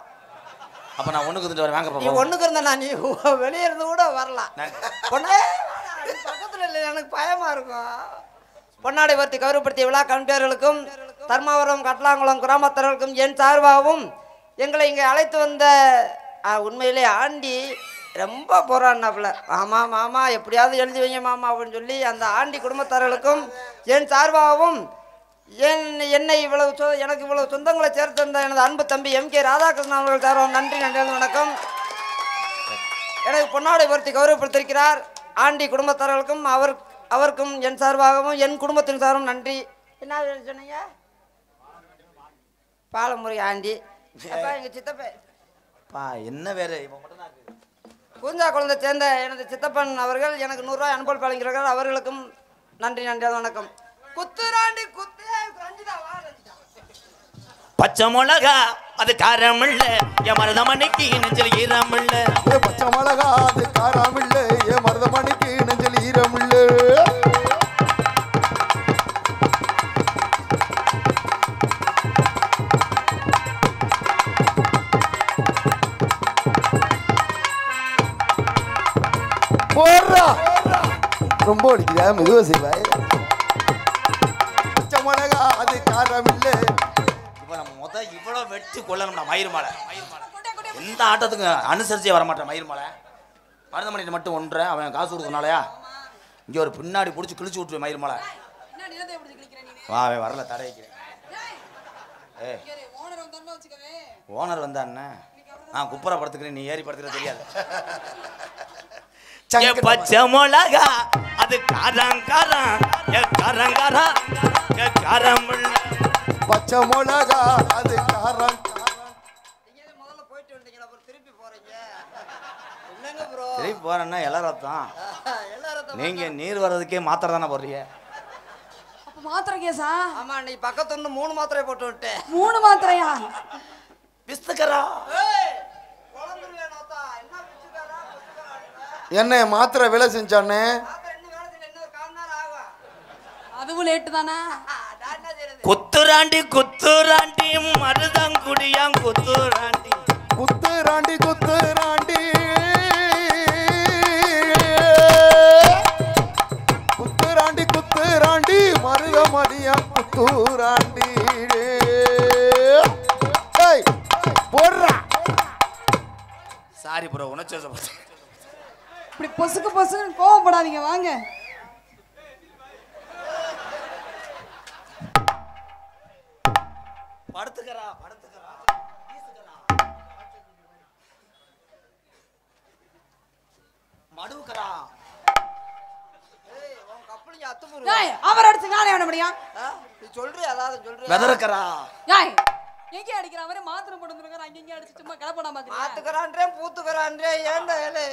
[SPEAKER 2] அப்ப நான் ஒண்ணுக்கு வந்துட்டு வரேன், வாங்க
[SPEAKER 4] நீ ஒண்ணுக்கு இருந்தா நீ வெளியே இருந்து கூட வரலாம். பொண்ணே, நீ பக்கத்துல இல்லை, எனக்கு பயமா இருக்கும். பொன்னாடை வர்த்தி கௌரவப்படுத்திய விழா கமிட்டியர்களுக்கும் தர்மாவரம் கட்லாங்குளம் கிராமத்தர்களுக்கும் என் சார்பாகவும் எங்களை இங்கே அழைத்து வந்த உண்மையிலே ஆண்டி ரொம்ப போராடினாப்புல. மாமா மாமா எப்படியாவது எழுதி வைங்க மாமா அப்படின்னு சொல்லி அந்த ஆண்டி குடும்பத்தார்களுக்கும் என் சார்பாகவும் என்னை இவ்வளவு எனக்கு இவ்வளவு சொந்தங்களை சேர்த்து தந்த எனது அன்பு தம்பி MK ராதாகிருஷ்ணன் அவர்கள் சார்பாக நன்றி நன்றி வணக்கம். எனக்கு பொன்னாடை பொருத்தி கௌரவப்படுத்தியிருக்கிறார் ஆண்டி குடும்பத்தார்களுக்கும் அவருக்கும் என் சார்பாகவும் என் குடும்பத்தின் சார்பாகவும் நன்றி. என்ன சொன்னீங்க? பாலமுறை ஆண்டி அப்பா எங்க சித்தப்பா
[SPEAKER 2] என்ன வேற
[SPEAKER 4] பூஞ்சா குழந்தை சேர்ந்த எனது சித்தப்பன் அவர்கள் எனக்கு 100 ரூபாய் அனுப்பல் வழங்குகிறார்கள். அவர்களுக்கும் நன்றி நன்றி வணக்கம். குத்துராண்டி குத்து ரஞ்சிதா வா ரஞ்சிதா.
[SPEAKER 2] பச்சை மிளகா அது காரம் இல்ல, என் மருதமணிக்கு நெஞ்சல் ஈரம் இல்ல.
[SPEAKER 1] பச்சை மிளகா அது காரம் இல்ல, என் மருதமணிக்கு நெஞ்சல் ஈரம் இல்ல. ரொம்ப அடிக்குதா? மெதுவா செய்வாய். பச்சை மிளகா அது காரம் இல்ல.
[SPEAKER 2] இப்ப நம்ம இவ்வளவு வெட்டி கொள்ளணும்னா மயிர் மாலை எந்த ஆட்டத்துக்கு அனுசரிச்சே வரமாட்டேன். மயிர் மாலை மருதமணிட்டு மட்டும் ஒன்றரை அவன் காசு கொடுக்கனாலயா இங்க ஒரு பின்னாடி பிடிச்சி கிழிச்சு விட்டுருவேன். மயிர் மாலை வா, அவன் வரல தடை வைக்கிறேன். ஓனர் வந்தா என்ன, நான் குப்புற படுத்துக்கிறேன், நீ ஏறி படுத்துக்கிற தெரியாது. பச்சை மிளகா அது காரம் காரம் காரம் காரம்
[SPEAKER 1] பச்சை மிளகா அது காரம்.
[SPEAKER 4] முதல்ல போயிட்டு வந்தீங்களா அப்புறம் திருப்பி போறீங்க என்னங்க ப்ரோ?
[SPEAKER 2] திருப்பி போறேன்னா எல்லாரும் நீங்க நீர் வர்றதுக்கே மாத்திரை தானே போடுறீங்க.
[SPEAKER 3] அப்ப மாத்திரை கேசா?
[SPEAKER 4] ஆமா, நீ பக்கத்துல 3 மாத்திரை போட்டு விட்டேன்.
[SPEAKER 3] 3 மாத்திரையா?
[SPEAKER 2] பிஸ்தகரா
[SPEAKER 1] என்ன மாத்திரை வேலை செஞ்சானே?
[SPEAKER 3] அதுவும் லேட்டு தானே.
[SPEAKER 2] குத்துராண்டி குத்துராண்டி மருதங்குடியாம் குத்துராண்டி
[SPEAKER 1] குத்துராண்டி குத்துராண்டி குத்துராண்டி குத்துராண்டி மருதமணியா குத்துராண்டி. போடுறா.
[SPEAKER 2] சாரி ப்ரோ, உணர்ச்சி
[SPEAKER 3] இப்படி பொசுக்கு பொசுக்கு கோவப்படாதீங்க, வாங்க.
[SPEAKER 2] படுத்துக்கறா மடுவுக்கறா.
[SPEAKER 3] ஏய், அவர் அடிச்சு நானே என்ன முடியும்?
[SPEAKER 4] நீ சொல்றியா? அதாவது சொல்றியா?
[SPEAKER 2] வெதறக்கறா.
[SPEAKER 3] ஏய், எங்க அடிக்கிற அவரே மாத்திரை போட்டுருக்காரு, அங்க அடிச்சு சும்மா கலப்படா பாக்குறீங்க.
[SPEAKER 4] மாத்துக்கறான்றே பூத்துக்கறான்றே ஏன்டா ஏலே?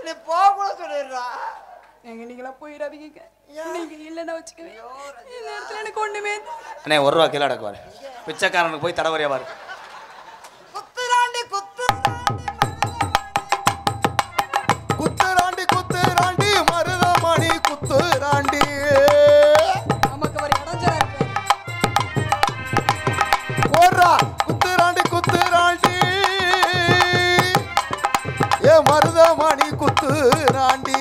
[SPEAKER 4] நீ போகல சொல்லிடுறா.
[SPEAKER 3] எங்க நீங்களா போயிடாதீங்க, நீங்க இல்லைன்னா வச்சுக்கவே இந்த இடத்துல எனக்கு ஒண்ணுமே.
[SPEAKER 2] அண்ணே 1 ரூபா கீழே அடக்குவாரு, பிச்சைக்காரனுக்கு போய் தடவரியா பாரு.
[SPEAKER 4] குத்துராண்டி குத்து
[SPEAKER 1] குத்துராண்டி குத்துராண்டி மருதமணி குத்துராண்டி.
[SPEAKER 3] நமக்கு ஒரு இடஞ்சலா இருக்கு.
[SPEAKER 1] போடுறா. குத்துராண்டி குத்துராண்டி ஏ மருதமணி குத்துராண்டி.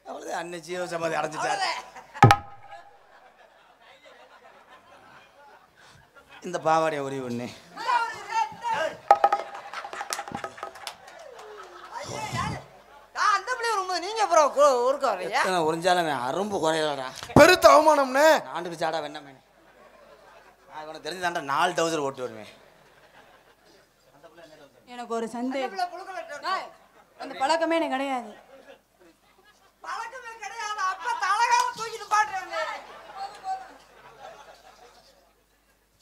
[SPEAKER 2] அவ்வளவுதான், அண்ணன் ஜீவ சமாதி அடைஞ்சிட்டாரு. இந்த பாவாடைய உரி ஒண்ணு
[SPEAKER 4] நீங்க அப்புறம் ஊருக்கு வரீங்க.
[SPEAKER 2] உறிஞ்சாலும் அரும்பு குறையலடா.
[SPEAKER 1] பெருத்த அவமானம்னே.
[SPEAKER 2] ஆண்டுக்கு சாடா வெண்ணமே. நான் இவனை தெரிஞ்சுதாண்டா 4 டவுசர் ஓட்டு வருவேன்.
[SPEAKER 3] எனக்கு ஒரு சந்தேகம். அந்த பழக்கமே எனக்கு கிடையாது.
[SPEAKER 4] பழக்கமே கிடையாது. அப்ப தலகால தூக்கிட்டு பாடுறாங்க.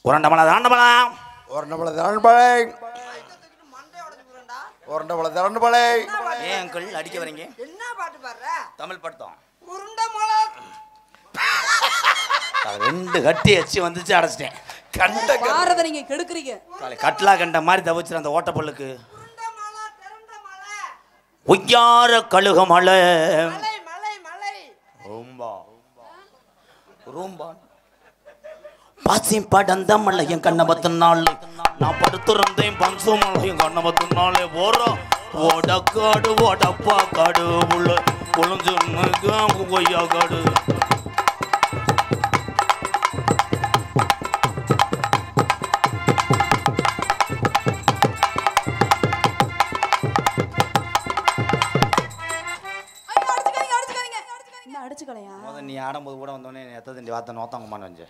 [SPEAKER 2] உரண்டமலா தாண்டமலா
[SPEAKER 1] ஒரண்டபல திரண்பளை ஒரண்டபல திரண்பளை.
[SPEAKER 2] ஏன் அங்கிள் அடிக்க வரீங்க?
[SPEAKER 4] என்ன பாட்டு பாடுற?
[SPEAKER 2] தமிழ் படுத்தோம்.
[SPEAKER 4] உருண்டை மலை
[SPEAKER 2] 2 கட்டி எச்சி வந்துச்சு அடைச்சிட்டேன்.
[SPEAKER 1] கண்ட
[SPEAKER 3] பாரத நீங்க கெடுக்குறீங்க.
[SPEAKER 2] கட்லா கண்ட மாதிரி தவிச்சிரு அந்த ஓட்ட பல்லுக்கு. உய்யார கழுக மலை பாசி படந்த மலை என் கண்ணை பத்தினாள் நான் படுத்துறந்தேன் பஞ்சு மலை என் கண்ணை பத்தினாலே போறோம் ஓடக்காடு ஓடப்பா காடு உள்ள கொழுஞ்சு கொய்யா காடு. நீ ஆடும்போது கூட வந்தோடனே எத்த தண்டி வார்த்தை நோத்தாங்கம்மான்னு வச்சு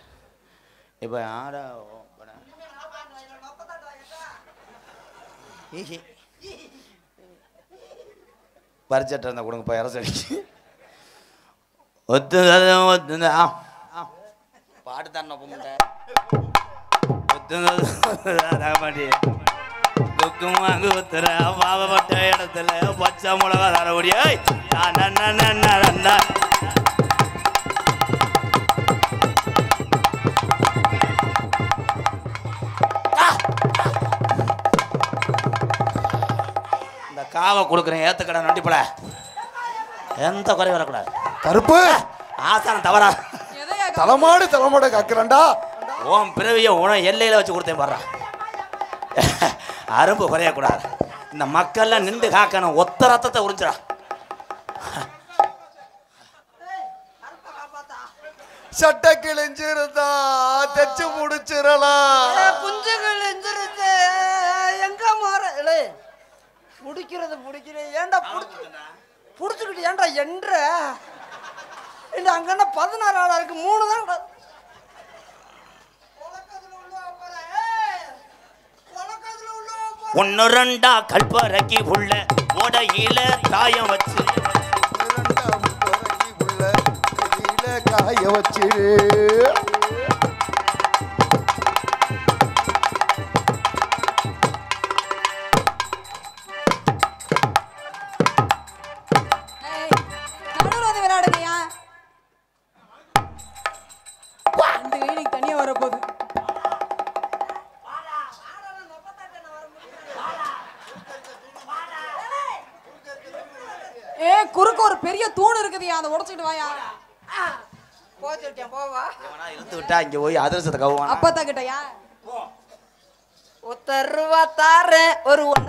[SPEAKER 2] இப்போ ஆட பறிச்சட்ட இருந்தா கொடுங்க இப்போ இறசடிக்கு ஒத்து பாட்டு தான் நொப்ப மாட்டி கொக்குமாங்கு ஒத்துற பாவப்பட்ட இடத்துல பச்சை மிளகா தர முடியா. காவை கொடுக்குறேன் ஏத்துக்கடை நொண்டிப்பட எந்த குறை வரக்கூடாது.
[SPEAKER 1] கருப்பு
[SPEAKER 2] ஆசானம் தவறா
[SPEAKER 1] தலைமாடு கக்குறண்டா.
[SPEAKER 2] ஓம் பிறவிய உணவு எல்லையில வச்சு கொடுத்தேன் பாடுறா. அரும்பு குறையக்கூடாது. இந்த மக்கள்லாம் நின்று காக்கணும். ஒத்த ரத்தத்தை உறிஞ்சிடா.
[SPEAKER 1] சட்டை கிழிஞ்சிருந்தா தச்சு முடிச்சிடலாம்.
[SPEAKER 4] குஞ்சு கிழிஞ்சிருச்சு எங்க மாற முடிக்கிறது ஏன்டா புடிச்சுக்கிட்டு ஏன்டா என்ற இல்ல அங்கன்னா 16 ஆளா இருக்கு 3 தான்.
[SPEAKER 2] ஒன்னு ரெண்டா கல்பறக்கி உள்ள ஓடையில தாயம் வச்சு
[SPEAKER 1] காய வச்சிரு.
[SPEAKER 3] தனியா வரப்போகுது. குறுக்கு ஒரு பெரிய தூண் இருக்குதுயா, அதை உடைச்சிட்டு வாயா.
[SPEAKER 4] போவா
[SPEAKER 2] இழுத்து விட்டா இங்க போய் அதிரசத்தை கவுவான்.
[SPEAKER 3] அப்பத்தா கிட்டயா
[SPEAKER 4] ₹1 தாரேன் ஒரு 1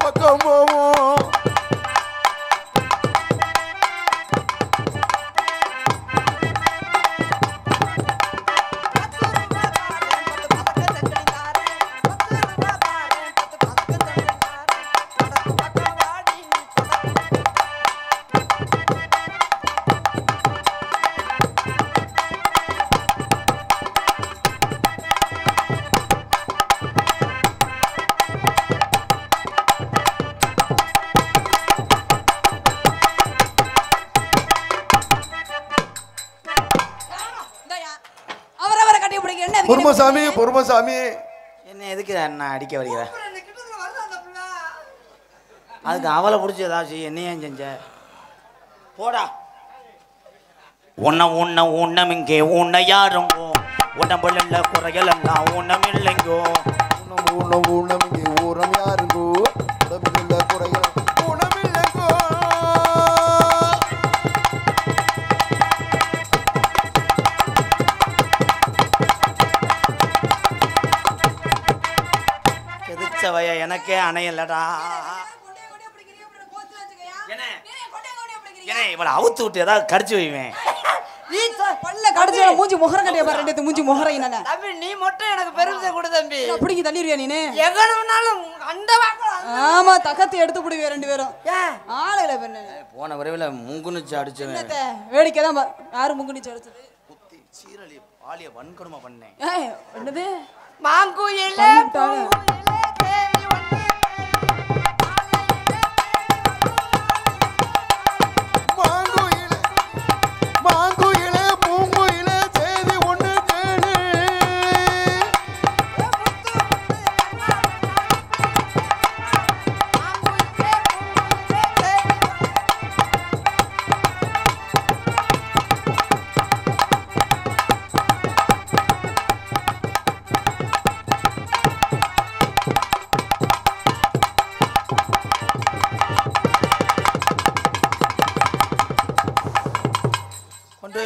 [SPEAKER 1] பக்கம் போவோம். பொறுமசாமி
[SPEAKER 2] என்ன எதுக்கு என்ன அடிக்க வருகிற? அதுக்கு அவளை பிடிச்சி ஏதாச்சும் என்னையும் செஞ்ச போடா. உன்னம் இங்கே உன்னை யாருங்கோ உடம்புல குறைகள் எல்லாம் உன்னம் இல்லைங்கோ.
[SPEAKER 1] ஊனம் இங்கே ஊரம் யாருங்கோ உடம்புல குறைகள் ஊனம் இல்லைங்கோ.
[SPEAKER 2] எதிர்ச்சவைய எனக்கே அணையலடா. என்ன இவளை அவுத்து விட்டு ஏதாவது கடிச்சு வைவேன்.
[SPEAKER 3] பல்ல கடிச்சு மூஞ்சி முகர கட்டிய பாரு. ரெண்டு மூஞ்சி முகர என்ன
[SPEAKER 4] தம்பி நீ மட்டும் எனக்கு பெருமிச்சை கொடு தம்பி.
[SPEAKER 3] அப்படிங்க தள்ளிடுவியா நீனு?
[SPEAKER 4] எகனவனாலும் அந்த
[SPEAKER 3] ஆமா தகத்தி எடுத்து போடுவியா 2 பேரும். ஆளுல பெண்ணு
[SPEAKER 2] போன விரைவில் முங்குனிச்சு அடிச்சவன்.
[SPEAKER 3] வேடிக்கை தான். யாரு முங்குனிச்சு அடிச்சது?
[SPEAKER 2] குத்தி சீரழி பாலிய வன்கொடுமை பண்ணேன்.
[SPEAKER 3] என்னது
[SPEAKER 4] மாங்குயிலே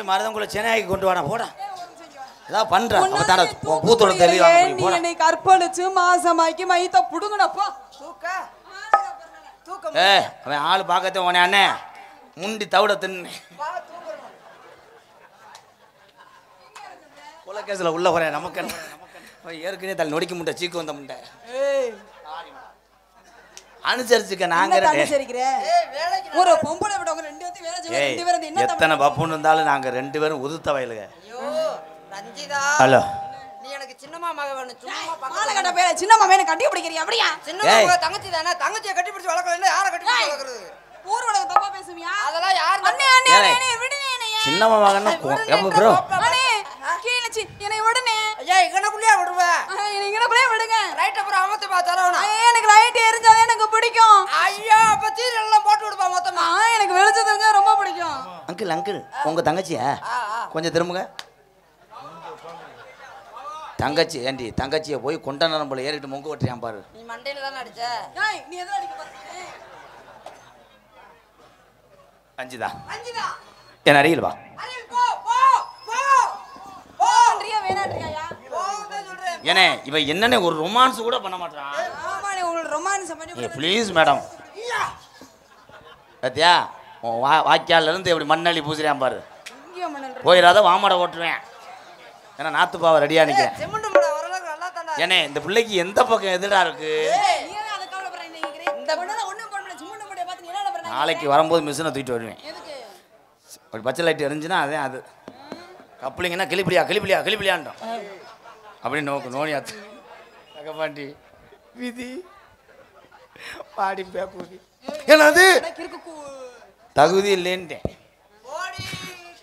[SPEAKER 2] மருதங்குள்ள சென்னைக்கு கொண்டு வாடா போடா ஏதாவது பண்ற அவதான பூத்தோட தெளிவா
[SPEAKER 3] நீ என்னை கற்பழிச்சு மாசமாக்கி மைத்த புடுங்கனப்பா
[SPEAKER 2] அவன் ஆளு பார்க்கத்தே உனே அண்ணே முண்டி தவிட தின்னு கொலகேஸ்ல உள்ள போறேன் நமக்கு ஏற்கனவே தலை நொடிக்க முட்டை சீக்கு வந்த முட்டை அனுசரிச்சுக்க நாங்க
[SPEAKER 3] ஒரு பொம்பளை விடவங்க ரெண்டு பேரும் வேலை செய்ய ரெண்டு பேரும் என்ன
[SPEAKER 2] எத்தனை பப்புன்னு இருந்தாலும் நாங்க ரெண்டு பேரும் உதுத்த வயலுங்க
[SPEAKER 4] ரஞ்சிதா
[SPEAKER 2] ஹலோ
[SPEAKER 4] நீ எனக்கு சின்னம்மா மக வேணும் சும்மா
[SPEAKER 3] மாலை கட்ட பேர சின்னம்மா மேல கட்டி பிடிக்கிறியா அப்படியா
[SPEAKER 4] சின்னம்மா தங்கச்சி தானே தங்கச்சியை கட்டி பிடிச்சு வளர்க்கல யாரை கட்டி பிடிச்சு வளர்க்கறது
[SPEAKER 3] ஊர்வலக தப்பா பேசுவியா
[SPEAKER 4] அதெல்லாம் யார்
[SPEAKER 3] அண்ணே அண்ணே அண்ணே விடுங்க என்னைய
[SPEAKER 2] சின்னம்மா மகன்னா எப்ப ப்ரோ
[SPEAKER 3] அண்ணே கீழச்சி என்னை விடுனே
[SPEAKER 4] ஐயா இங்கனக்குள்ளே விடுவ
[SPEAKER 3] என்னை இங்கனக்குள்ளே விடுங்க
[SPEAKER 4] ரைட் அப்புறம் அமத்து பா தரவணும்
[SPEAKER 3] எனக்கு லைட் எரிஞ்சாலே எனக்கு பிடிக்கும்
[SPEAKER 4] ஐயா அப்ப சீரியல் எல்லாம் போட்டு விடுப்பா மொத்தமா
[SPEAKER 3] எனக்கு வெளிச்சம் தெரிஞ்சா ரொம்ப பிடிக்கும்
[SPEAKER 2] அங்கிள் அங்கிள் உங்க தங்கச்சியா கொஞ்சம் திரும்புங்க தங்கச்சி ஏண்டி தங்கச்சியை போய் கொண்ட நரம்புல ஏறிட்டு மொங்க ஓட்டுறியான் பாரு
[SPEAKER 4] நீ மண்டையில தானே அடிச்ச
[SPEAKER 3] நீ எதுல அடிக்க பாரு
[SPEAKER 2] அஞ்சுதா
[SPEAKER 4] அஞ்சுதா
[SPEAKER 2] என் அருகில் வா
[SPEAKER 4] அரே போ போ போ
[SPEAKER 3] போன்றியா வேணான்றியா
[SPEAKER 4] போன்னு சொல்றேன்
[SPEAKER 2] ஏனே இவ என்னன்னு ஒரு ரொமான்ஸ் கூட பண்ண மாட்டான்
[SPEAKER 3] ஆமாண்ணே உங்களுக்கு ரொமான்ஸ் பண்ணி
[SPEAKER 2] ப்ளீஸ் மேடம் சத்யா உன் வாக்கியால இருந்து எப்படி மண்ணள்ளி பூசுறியான் பாரு
[SPEAKER 3] இங்கே மணல்
[SPEAKER 2] போயிடாத வாமடை ஓட்டுவேன் ஏன்னா நாத்துப்பாவை ரெடியா நிற்கிறேன்
[SPEAKER 4] சிமெண்ட் மட வரலக்கு நல்லா தாண்டா
[SPEAKER 2] ஏனே இந்த பிள்ளைக்கு எந்த பக்கம் எதிரா இருக்கு
[SPEAKER 3] நீ ஏன் அத கவலைப்படுற நினைக்கிறீங்க இந்த பொண்ணு ஒண்ணும் பண்ணல சும்மா முடிய பார்த்து நீ என்ன பண்ற
[SPEAKER 2] நாளைக்கு வரும்போது மிஷினை தூக்கிட்டு வருவேன்
[SPEAKER 3] எதுக்கு
[SPEAKER 2] ஒரு பச்சை லைட் எரிஞ்சுன்னா அதே அது கப்பலிங்கன்னா கிளிப்பிலியான்ட்டோம் அப்படின்னு நோக்கு நோனியாத்து தகப்பாண்டி விதி பாடி பேக்கூதி
[SPEAKER 1] என்னது
[SPEAKER 3] கிறுக்கு
[SPEAKER 2] தகுதி இல்லைன்ட்டேன்
[SPEAKER 4] ஓடி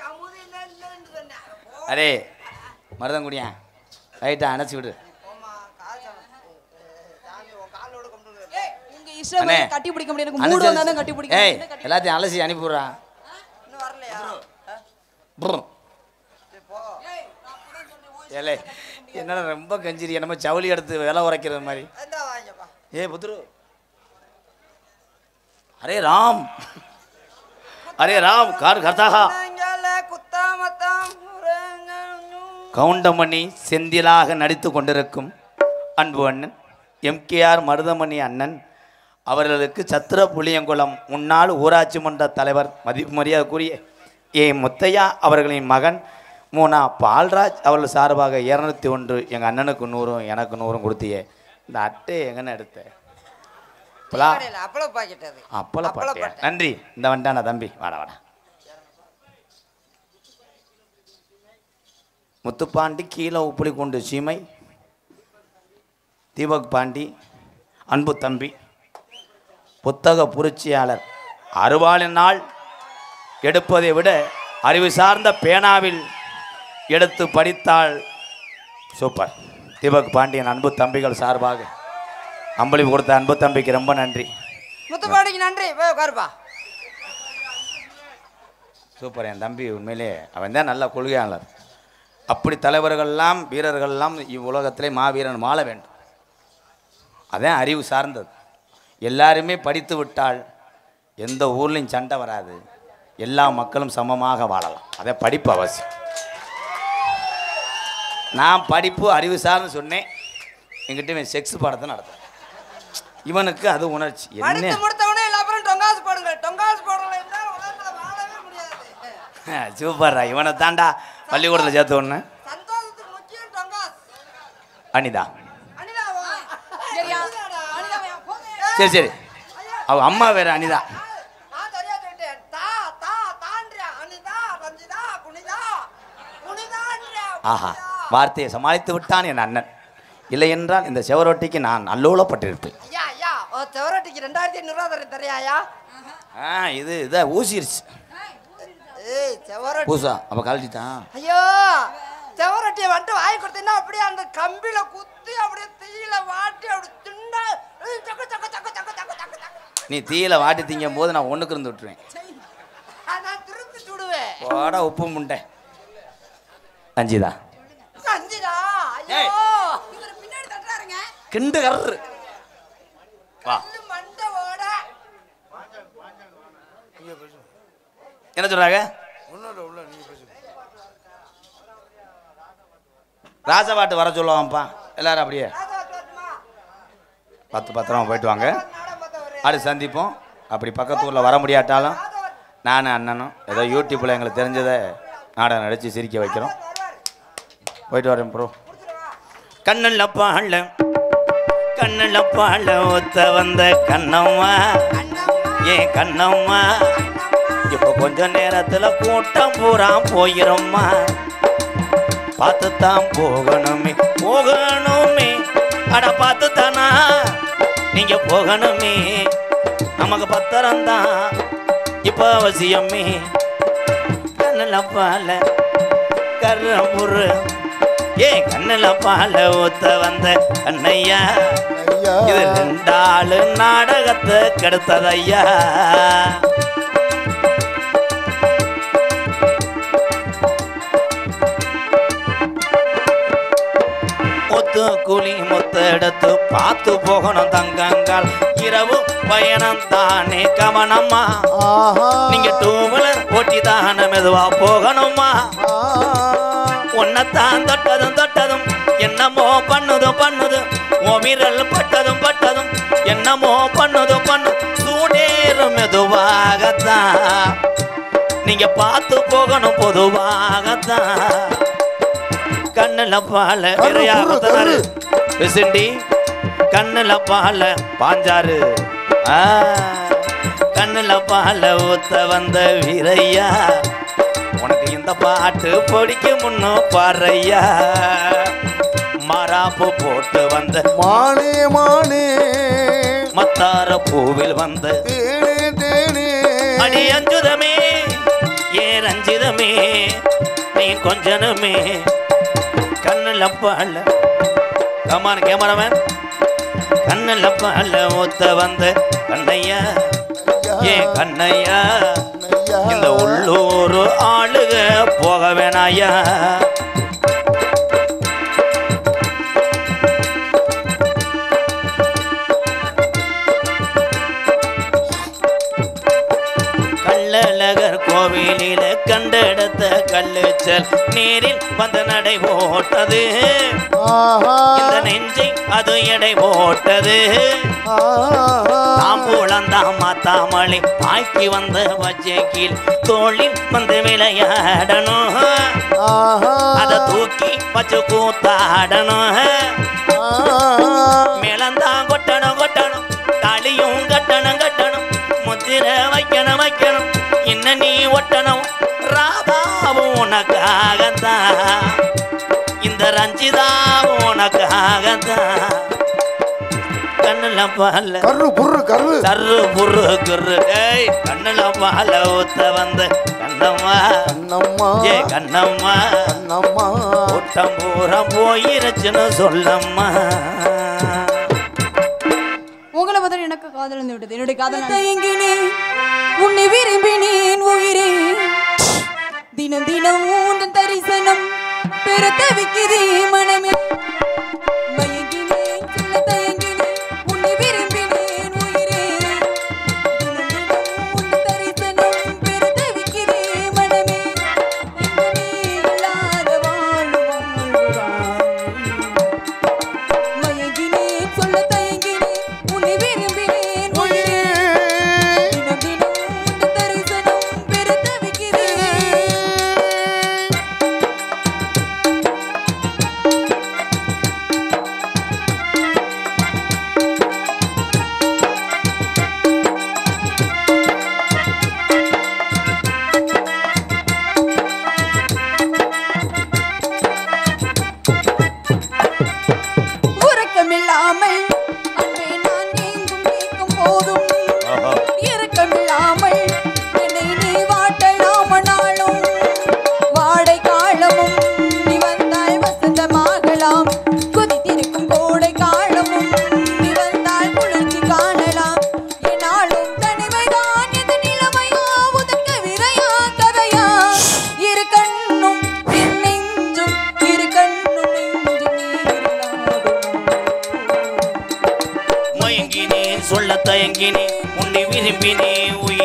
[SPEAKER 4] கமுதி இல்லன்னு சொன்னா
[SPEAKER 2] அரே மருதங்குடியா லைட்டை அணைச்சி விடு
[SPEAKER 4] போமா காசு சாமி உன் காலோட கொண்டு
[SPEAKER 3] ஏய் உங்க இஷ்டம்
[SPEAKER 2] அண்ணே,
[SPEAKER 3] கட்டி பிடிக்க முடியாது எனக்கு மூடு வந்தா தான் கட்டி பிடிக்க
[SPEAKER 2] ஏய்
[SPEAKER 3] முடியும்
[SPEAKER 2] எல்லாத்தையும் அலசி அனுப்பிவிட்றா
[SPEAKER 4] இன்னும் வரலையா
[SPEAKER 2] ஏலே என்னடா ரொம்ப கஞ்சிரி நம்ம ஜவுளி எடுத்து விலை உரைக்கிறது மாதிரி
[SPEAKER 4] இந்தா வாங்கப்பா
[SPEAKER 2] ஏ புத்துரு அரே ராம் அரே ராம் கார் கர்த்தாகா
[SPEAKER 4] நாங்கல குத்தாமத்தாம்
[SPEAKER 2] கவுண்டமணி செந்திலாக நடித்து கொண்டிருக்கும் அன்பு அண்ணன் எம்கேஆர் மருதமணி அண்ணன் அவர்களுக்கு சத்திர புளியங்குளம் முன்னாள் ஊராட்சி மன்ற தலைவர் மரியாதைக்குரிய ஏ முத்தையா அவர்களின் மகன் மூனா பால்ராஜ் அவர்கள் சார்பாக 201 எங்கள் அண்ணனுக்கு 100 எனக்கு 100 கொடுத்தியே இந்த அட்டை எங்கன்னு எடுத்த
[SPEAKER 4] அப்பள பாக்கெட் அது
[SPEAKER 2] அப்பள பாட்டியா நன்றி இந்த வண்டான தம்பி வாடா வாடா முத்துப்பாண்டி கீழே உப்புளி கொண்டு சீமை தீபக் பாண்டி அன்பு தம்பி புத்தக புரட்சியாளர் அறுவாளினால் எடுப்பதை விட அறிவு சார்ந்த பேனாவில் எடுத்து படித்தால் சூப்பர். தீபக் பாண்டியன் அன்பு தம்பிகள் சார்பாக அம்பளிப்பு கொடுத்த அன்பு தம்பிக்கு ரொம்ப நன்றி.
[SPEAKER 4] முத்துப்பாண்டிக்கு நன்றி. போய் உட்காருப்பா.
[SPEAKER 2] சூப்பர். என் தம்பி உண்மையிலே அவன் தான் நல்ல கொள்கையாளர். அப்படி தலைவர்கள்லாம் வீரர்கள்லாம் இவ்வுலகத்திலே மாவீரன் மாள வேண்டும். அதான் அறிவு சார்ந்தது. எல்லாருமே படித்து விட்டால் எந்த ஊர்லேயும் சண்டை வராது, எல்லா மக்களும் சமமாக வாழலாம். அதே படிப்பு அவசியம். நான் படிப்பு அறிவு சார்னு சொன்னேன். என்கிட்ட இவன் செக்ஸ் பாடத்தை நடத்த, இவனுக்கு அது உணர்ச்சி. என்ன சூப்பர்ரா. இவனை தாண்டா பள்ளிக்கூடத்தில் சேர்த்து ஒன்று. அனிதா சரி சரி, அவ அம்மா வேற அனிதா. ஆஹா, வார்த்தையை சமாளித்து விட்டான் என் அண்ணன். இல்லை என்றால் இந்த செவரொட்டிக்கு நான் அல்லோலப்பட்டிருப்பேன்.
[SPEAKER 4] செவரொட்டிக்கு 2500 தரையாயா?
[SPEAKER 2] இது இதான் ஊசிருச்சு. பூசா அப்ப கழட்டிட்டான்.
[SPEAKER 4] ஐயோ, செவரொட்டியை வந்துட்டு வாங்கி கொடுத்தீங்கன்னா அப்படியே அந்த கம்பியில குத்தி அப்படியே தீயில வாட்டி அப்படி தின்னா
[SPEAKER 2] நீ தீயில வாட்டி திங்கும் போது நான் ஒண்ணுக்கு இருந்து விட்டுருவேன்.
[SPEAKER 4] நான் திருப்பி சுடுவேன்.
[SPEAKER 2] போடா உப்பு முண்டை. அஞ்சிதா
[SPEAKER 4] அஞ்சிதா. ஐயோ, இவர் பின்னாடி தட்டுறாருங்க.
[SPEAKER 2] கிண்டு கர்ரு வா.
[SPEAKER 4] மண்டவோட
[SPEAKER 2] என்ன சொல்றாங்க? ராஜபாட்டு வர சொல்லுவான்ப்பா எல்லாரும் அப்படியே பத்திரமா போயிட்டு வாங்க. அடுத்து சந்திப்போம். அப்படி பக்கத்து ஊரில் வர முடியாட்டாலும் நானும் அண்ணனும் ஏதோ யூடியூப்பில் எங்களுக்கு தெரிஞ்சதை நாடகம் நடித்து சிரிக்க வைக்கிறோம். போயிட்டு வரேன் ப்ரோ. கண்ணில் பால ஊத்த வந்த கண்ணம்மா ஏன் கண்ணம்மா இப்போ கொஞ்ச நேரத்தில் கூட்டம் பூரா போயிடும்மா. பார்த்துத்தான் போகணுமே அட பார்த்துத்தானா நீங்க போகணுமே. நமக்கு பத்திரம்தான் இப்போ அவசியமே. கண்ணில் பால கர்றபுரு ஏன் கண்ணில் பால ஊத்த வந்த கண்ணையா இது 2 ஆளு நாடகத்தை கெடுத்ததையா. கூலி மொத்தெடுத்து பார்த்து போகணும் தங்கங்கள். இரவு பயணம் தானே கவனம்மா. நீங்க 2 வீலர் ஓட்டி தானே மெதுவா போகணுமா. உன்னைத்தான் தொட்டதும் என்னமோ பண்ணுது ஓமிரல் பட்டதும் என்னமோ பண்ணுது சூடேறும் மெதுவாகத்தான் நீங்க பார்த்து போகணும் பொதுவாகத்தான். கண்ணில் பால விரையாகத்தாரு விசிண்டி கண்ணில் பால பாஞ்சாரு கண்ணில் பால ஊத்த வந்த வீரையா. உனக்கு இந்த பாட்டு படிக்க முன்னும் பாறையா. மாறாப்பு போட்டு வந்த
[SPEAKER 1] மானே
[SPEAKER 2] மத்தார பூவில் வந்த அடி அஞ்சுதமே ஏ ரஞ்சிதமே நீ கொஞ்சனுமே. கண்ணில் பால கமான் கேமராமேன் கண்ணில் பால ஊத்த வந்த கண்ணையா ஏ கண்ணையா. இந்த உள்ளூர் ஆளுக போக வேணாயா. கள்ளழகர் கோவிலில கண்டெடுத்த கல்லுச்சல் நீரில் வந்து நடை போட்டது. இந்த நெஞ்சை அது எடை போட்டது. தாம்பூலந்தாம் மாத்தாமலை பாய்க்கு வந்த வச்சை கீழ் தோளில் வந்து விளையாடணும். அதை தூக்கி வச்சு கூத்தாடணும். மேலந்தான் கொட்டணும் தாலியும் கட்டணும் முத்திர வைக்கணும் இன்னும் நீ ஒட்டணும். ராதாவும் உனக்காகத்தான் இந்த ரஞ்சிதாவும் உனக்காகத்தான். கண்ணுல பால சர்ரு புரு குரு கண்ணுல பால ஊத்த வந்த கண்ணம்மா ஏ கண்ணம்மா கூட்டம் பூரா போயிருச்சுன்னு சொல்லம்மா.
[SPEAKER 3] உங்களை பதில் எனக்கு காதல் வந்து விட்டது. என்னுடைய காதல் தயங்கினேன் உன்னை விரும்பினேன் உயிரே. தினம் உன் தரிசனம் பெற தவிக்கிறே மனமே. மயங்கினேன் சொல்ல தயங்கினேன் உன்னை விரும்பினேன் உயிரே. தினம் உன் தரிசனம் பெற தவிக்கிறே மனமே. இந்த நீ இல்லாத வாழ்வான் மயங்கினேன் சொல்ல தயங்கினேன் உன்னை விரும்பினேன் உயிரே. தினம் உன் தரிசனம் பெற தவிக்கிறேன். உறக்கமில்லாமல் அன்பே நான் ஏங்கும் போதும் இரக்கமில்லாமல் என்னை நீ வாட்டலாமனாலும் வாடை காலமும் நீ வந்தால் வசந்தமாகலாம். கொதித்திருக்கும் கோடை காலமும் நீ வந்தால் குளிர்ச்சி காணலாம். என்னாலும் தனிமைதான் எது நிலைமையா உதக்க விரையா கதையா. இரு கண்ணும் என் நெஞ்சும் இரு கண்ணும் நெஞ்சும்
[SPEAKER 2] மயங்கினே சொல்ல தயங்கினே உன்னை விரும்பினே உயிர்